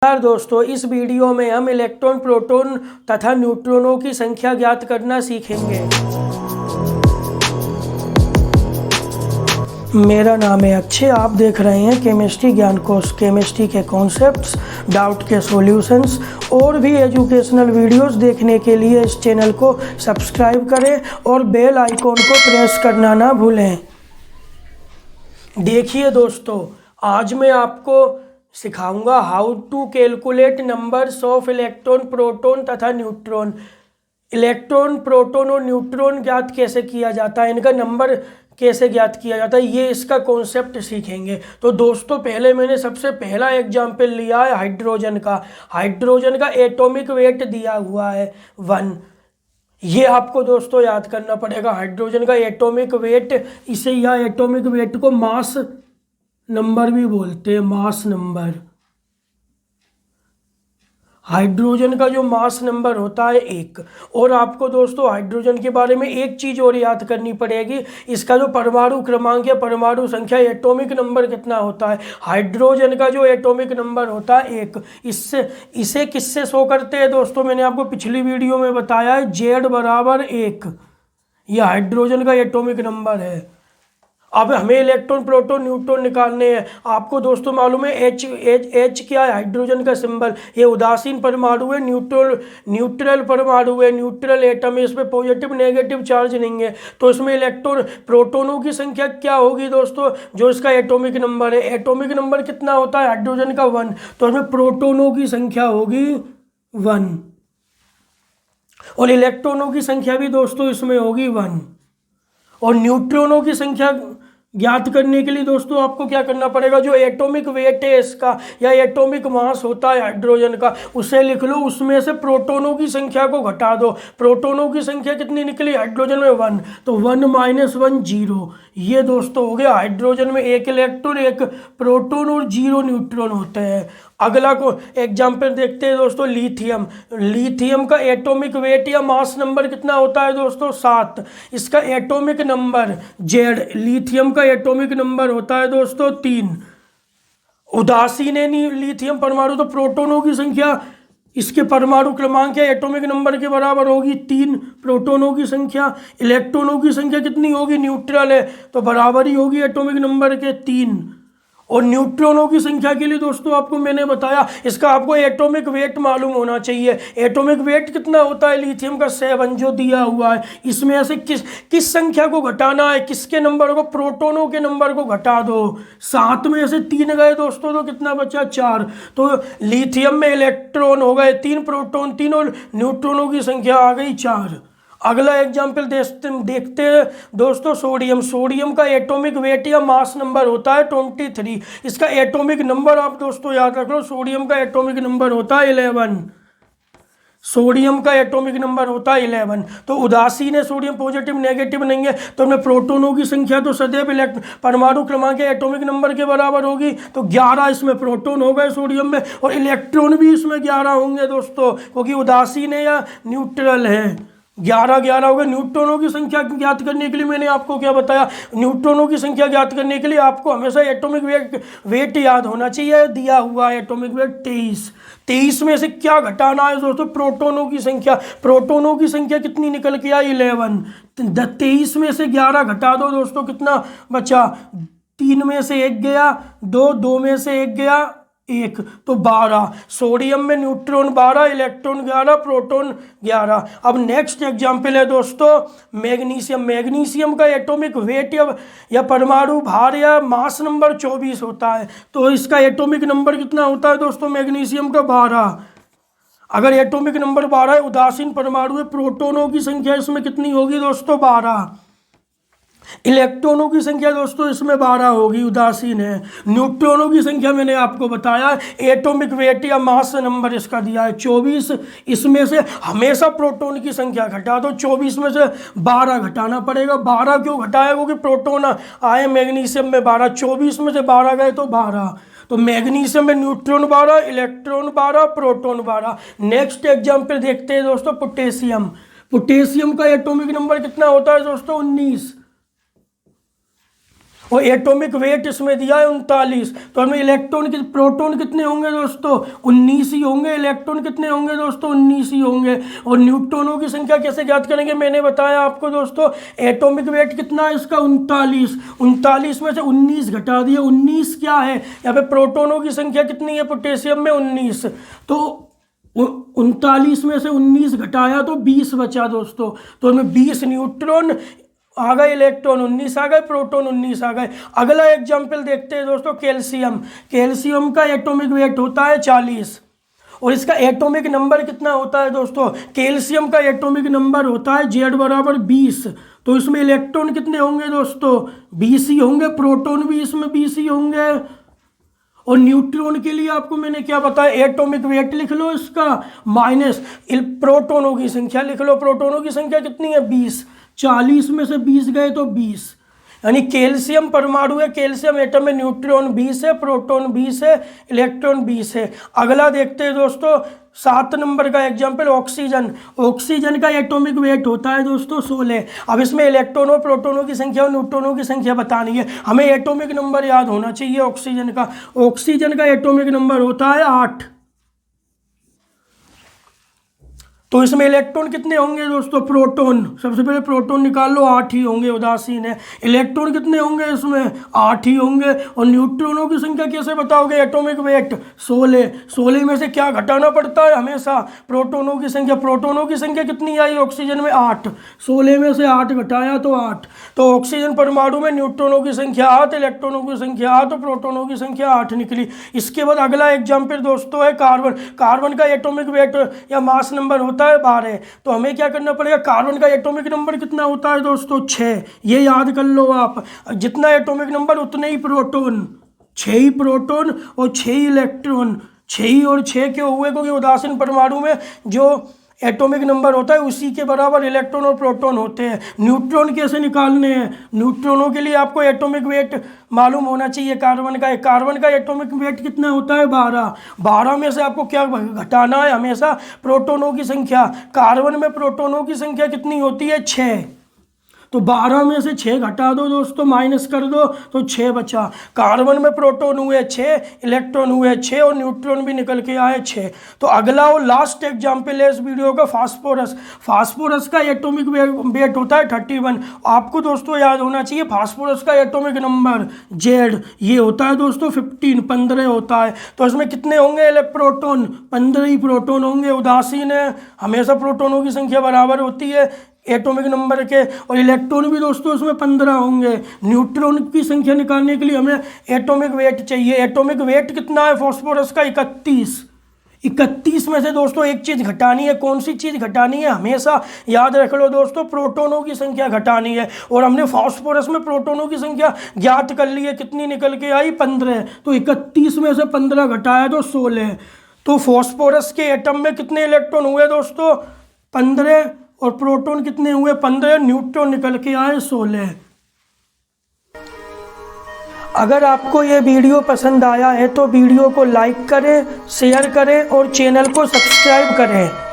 नमस्कार दोस्तों, इस वीडियो में हम इलेक्ट्रॉन, प्रोटॉन तथा न्यूट्रॉनों की संख्या ज्ञात करना सीखेंगे। मेरा नाम है अक्षय, आप देख रहे हैं केमिस्ट्री ज्ञान कोश। केमिस्ट्री के कॉन्सेप्ट्स, डाउट के सॉल्यूशंस और भी एजुकेशनल वीडियोस देखने के लिए इस चैनल को सब्सक्राइब करें और बेल आइकॉन को प्रेस करना ना भूलें। देखिए दोस्तों, आज मैं आपको सिखाऊंगा how to calculate numbers of electron, proton तथा न्यूट्रॉन। इलेक्ट्रॉन, प्रोटॉन और न्यूट्रॉन ज्ञात कैसे किया जाता है, इनका नंबर कैसे ज्ञात किया जाता है, ये इसका कॉन्सेप्ट सीखेंगे। तो दोस्तों, पहले मैंने सबसे पहला एग्जाम्पल लिया है हाइड्रोजन का। हाइड्रोजन का एटॉमिक वेट दिया हुआ है 1। ये आपको दोस्तों याद करना पड़ेगा। हाइड्रोजन का एटॉमिक वेट, इसे या एटॉमिक वेट को मास नंबर भी बोलते हैं, मास नंबर। हाइड्रोजन का जो मास नंबर होता है 1। और आपको दोस्तों हाइड्रोजन के बारे में एक चीज़ और याद करनी पड़ेगी, इसका जो परमाणु क्रमांक या परमाणु संख्या, एटॉमिक नंबर कितना होता है। हाइड्रोजन का जो एटॉमिक नंबर होता है 1। इसे किससे शो करते हैं दोस्तों, मैंने आपको पिछली वीडियो में बताया है, Z बराबर 1। यह हाइड्रोजन का एटॉमिक नंबर है। अब हमें इलेक्ट्रॉन, प्रोटॉन, न्यूट्रॉन निकालने हैं। आपको दोस्तों मालूम है H क्या है, हाइड्रोजन का सिंबल। ये उदासीन परमाणु है, न्यूट्रल परमाणु है, न्यूट्रल एटम है, इसमें पॉजिटिव नेगेटिव चार्ज नहीं है। तो इसमें इलेक्ट्रॉन, प्रोटॉनों की संख्या क्या होगी दोस्तों, जो इसका एटॉमिक नंबर है। एटॉमिक नंबर कितना होता है हाइड्रोजन का 1, तो इसमें प्रोटॉनों की संख्या होगी 1 और इलेक्ट्रॉनों की संख्या भी दोस्तों इसमें होगी 1। और न्यूट्रॉनों की संख्या ज्ञात करने के लिए दोस्तों आपको क्या करना पड़ेगा, जो एटॉमिक वेट है इसका या एटॉमिक मास होता है हाइड्रोजन का, उसे लिख लो, उसमें से प्रोटॉनों की संख्या को घटा दो। प्रोटॉनों की संख्या कितनी निकली हाइड्रोजन में 1, तो 1 - 1 0। ये दोस्तों हो गया, हाइड्रोजन में 1 इलेक्ट्रॉन, 1 प्रोटॉन और 0 न्यूट्रॉन होते हैं। अगला को एग्जाम्पल देखते हैं दोस्तों, लिथियम। लिथियम का एटॉमिक वेट या मास नंबर कितना होता है दोस्तों, 7। इसका एटॉमिक नंबर Z, लिथियम का एटॉमिक नंबर होता है दोस्तों 3। उदासीन है लिथियम परमाणु, तो प्रोटॉनों की संख्या इसके परमाणु क्रमांक या एटॉमिक नंबर के बराबर होगी 3 प्रोटॉनों की संख्या। इलेक्ट्रॉनों की संख्या कितनी होगी, न्यूट्रल है तो बराबर ही होगी एटॉमिक नंबर के 3। और न्यूट्रॉनों की संख्या के लिए दोस्तों आपको मैंने बताया, इसका आपको एटॉमिक वेट मालूम होना चाहिए। एटॉमिक वेट कितना होता है लिथियम का, 7 जो दिया हुआ है। इसमें से किस संख्या को घटाना है, किसके नंबर को, प्रोटॉनों के नंबर को घटा दो। 7 में से 3 गए दोस्तों, तो कितना बचा, 4। तो लिथियम में इलेक्ट्रॉन हो गए 3, प्रोटॉन 3 और न्यूट्रॉनों की संख्या आ गई 4। अगला एग्जाम्पल देखते हैं दोस्तों, सोडियम। सोडियम का एटॉमिक वेट या मास नंबर होता है 23। इसका एटॉमिक नंबर आप दोस्तों याद रख लो, सोडियम का एटॉमिक नंबर होता है 11। सोडियम का एटॉमिक नंबर होता है 11। तो उदासीन है सोडियम, पॉजिटिव नेगेटिव नहीं है, तो हमें प्रोटॉनों की संख्या तो सदैव परमाणु क्रमांक के एटॉमिक नंबर के बराबर होगी। तो 11 इसमें प्रोटॉन हो गए सोडियम में, और इलेक्ट्रॉन भी इसमें 11 होंगे दोस्तों, क्योंकि उदासीन है या न्यूट्रल है। 11 हो गए। न्यूट्रॉनों की संख्या ज्ञात करने के लिए मैंने आपको क्या बताया, न्यूट्रॉनों की संख्या ज्ञात करने के लिए आपको हमेशा एटॉमिक वेट याद होना चाहिए। दिया हुआ है एटॉमिक वेट 23। 23 में से क्या घटाना है दोस्तों, प्रोटॉनों की संख्या। प्रोटॉनों की संख्या कितनी निकल के आई, 11। 23 में से 11 घटा दो दोस्तों, कितना बचा, 3 में से 1 गया, 2 में से 1 गया 1, तो 12। सोडियम में न्यूट्रॉन 12, इलेक्ट्रॉन 11, प्रोटॉन 11। अब नेक्स्ट एग्जाम्पल है दोस्तों, मैग्नीशियम। मैग्नीशियम का एटॉमिक वेट या परमाणु भार या मास नंबर 24 होता है। तो इसका एटॉमिक नंबर कितना होता है दोस्तों, मैग्नीशियम का 12। अगर एटॉमिक नंबर 12 है, उदासीन परमाणु है, प्रोटॉनों की संख्या इसमें कितनी होगी दोस्तों, 12। इलेक्ट्रॉनों की संख्या दोस्तों इसमें 12 होगी, उदासीन है। न्यूट्रॉनों की संख्या मैंने आपको बताया, एटॉमिक वेट या मास नंबर इसका दिया है 24। इसमें से हमेशा प्रोटॉन की संख्या घटा दो, 24 में से 12 घटाना पड़ेगा। 12 क्यों घटाया, क्योंकि प्रोटॉन आए मैग्नीशियम में 12, 24 में से 12 गए तो 12। तो मैग्नीशियम में neutron 12, electron 12, proton 12। Next example देखते हैं दोस्तों, पोटेशियम। पोटेशियम का एटॉमिक नंबर कितना होता है दोस्तों, 19। और एटॉमिक वेट इसमें दिया है 39। तो हमें इलेक्ट्रॉन के प्रोटॉन कितने होंगे दोस्तों, 19 ही होंगे। इलेक्ट्रॉन कितने होंगे दोस्तों, 19 ही होंगे। और न्यूट्रॉनों की संख्या कैसे ज्ञात करेंगे, मैंने बताया आपको दोस्तों। एटॉमिक वेट कितना है इसका, 39। 39 में से 19 घटा दिया, 19 क्या है यहाँ पे, प्रोटॉनों की संख्या कितनी है पोटेशियम में, 19। तो 39 में से 19 घटाया तो 20 बचा दोस्तों। तो हमें 20 न्यूट्रॉन आ गए, इलेक्ट्रॉन 19 आ गए, प्रोटॉन 19 आ गए। अगला एग्जाम्पल देखते हैं दोस्तों, कैल्शियम। कैल्शियम का एटॉमिक वेट होता है 40 और इसका एटॉमिक नंबर कितना होता है दोस्तों, कैल्शियम का एटॉमिक नंबर होता है Z बराबर 20। तो इसमें इलेक्ट्रॉन कितने होंगे दोस्तों, 20 ही होंगे। प्रोटॉन भी इसमें 20 ही होंगे। और न्यूट्रॉन के लिए आपको मैंने क्या बताया, एटॉमिक वेट लिख लो इसका माइनस प्रोटॉनों की संख्या लिख लो। प्रोटॉनों की संख्या कितनी है, 20। 40 में से 20 गए तो 20, यानी कैल्शियम परमाणु है, कैल्शियम एटम में न्यूट्रॉन 20 है, प्रोटॉन 20 है, इलेक्ट्रॉन 20 है। अगला देखते हैं दोस्तों 7 नंबर का एग्जाम्पल, ऑक्सीजन। ऑक्सीजन का एटॉमिक वेट होता है दोस्तों 16। अब इसमें इलेक्ट्रॉनों प्रोटॉनों की संख्या और न्यूट्रॉनों की संख्या बतानी है, हमें एटॉमिक नंबर याद होना चाहिए ऑक्सीजन का। ऑक्सीजन का एटॉमिक नंबर होता है 8। तो इसमें इलेक्ट्रॉन कितने होंगे दोस्तों, प्रोटॉन सबसे पहले प्रोटॉन निकाल लो, 8 ही होंगे, उदासीन है। इलेक्ट्रॉन कितने होंगे इसमें, 8 ही होंगे। और न्यूट्रॉनों की संख्या कैसे बताओगे, एटॉमिक वेट 16। 16 में से क्या घटाना पड़ता है हमेशा, प्रोटॉनों की संख्या। प्रोटॉनों की संख्या कितनी आई ऑक्सीजन में, 8। 16 में से 8 घटाया तो 8। तो ऑक्सीजन परमाणु में न्यूट्रॉनों की संख्या 8, इलेक्ट्रॉनों की संख्या 8 और प्रोटॉनों की संख्या 8 निकली। इसके बाद अगला एग्जाम्पल दोस्तों है कार्बन। कार्बन का एटॉमिक वेट या मास नंबर होता है 12। तो हमें क्या करना पड़ेगा, कार्बन का एटॉमिक नंबर कितना होता है दोस्तों, 6। ये याद कर लो आप, जितना एटॉमिक नंबर उतने ही प्रोटॉन, 6 ही प्रोटॉन और 6 ही इलेक्ट्रॉन। 6 ही और 6 क्यों हुए, क्योंकि उदासीन परमाणु में जो एटॉमिक नंबर होता है उसी के बराबर इलेक्ट्रॉन और प्रोटॉन होते हैं। न्यूट्रॉन कैसे निकालने हैं, न्यूट्रॉनों के लिए आपको एटॉमिक वेट मालूम होना चाहिए कार्बन का। कार्बन का एटॉमिक वेट कितना होता है, 12। 12 में से आपको क्या घटाना है, हमेशा प्रोटॉनों की संख्या। कार्बन में प्रोटॉनों की संख्या कितनी होती है, 6। तो 12 में से 6 घटा दो दोस्तों, माइनस कर दो तो 6 बचा। कार्बन में प्रोटॉन हुए 6, इलेक्ट्रॉन हुए 6 और न्यूट्रॉन भी निकल के आए 6। तो अगला और लास्ट एग्जाम्पल है इस वीडियो का, फास्फोरस। फास्फोरस का एटॉमिक वेट होता है 31। आपको दोस्तों याद होना चाहिए फास्फोरस का एटॉमिक नंबर Z, ये होता है दोस्तों 15 होता है। तो इसमें कितने होंगे प्रोटॉन, 15 ही प्रोटॉन होंगे। उदासीन है, हमेशा प्रोटॉनों की संख्या बराबर होती है एटॉमिक नंबर के। और इलेक्ट्रॉन भी दोस्तों उसमें 15 होंगे। न्यूट्रॉन की संख्या निकालने के लिए हमें एटॉमिक वेट चाहिए। एटॉमिक वेट कितना है फास्फोरस का, 31। 31 में से दोस्तों एक चीज़ घटानी है। कौन सी चीज़ घटानी है, हमेशा याद रख लो दोस्तों, प्रोटॉनों की संख्या घटानी है। और हमने फास्फोरस में प्रोटॉनों की संख्या ज्ञात कर ली है, कितनी निकल के आई, 15। तो 31 में से 15 घटाया तो 16। तो फास्फोरस के एटम में कितने इलेक्ट्रॉन हुए दोस्तों, 15। और प्रोटॉन कितने हुए, 15। न्यूट्रॉन निकल के आए 16। अगर आपको ये वीडियो पसंद आया है तो वीडियो को लाइक करें, शेयर करें और चैनल को सब्सक्राइब करें।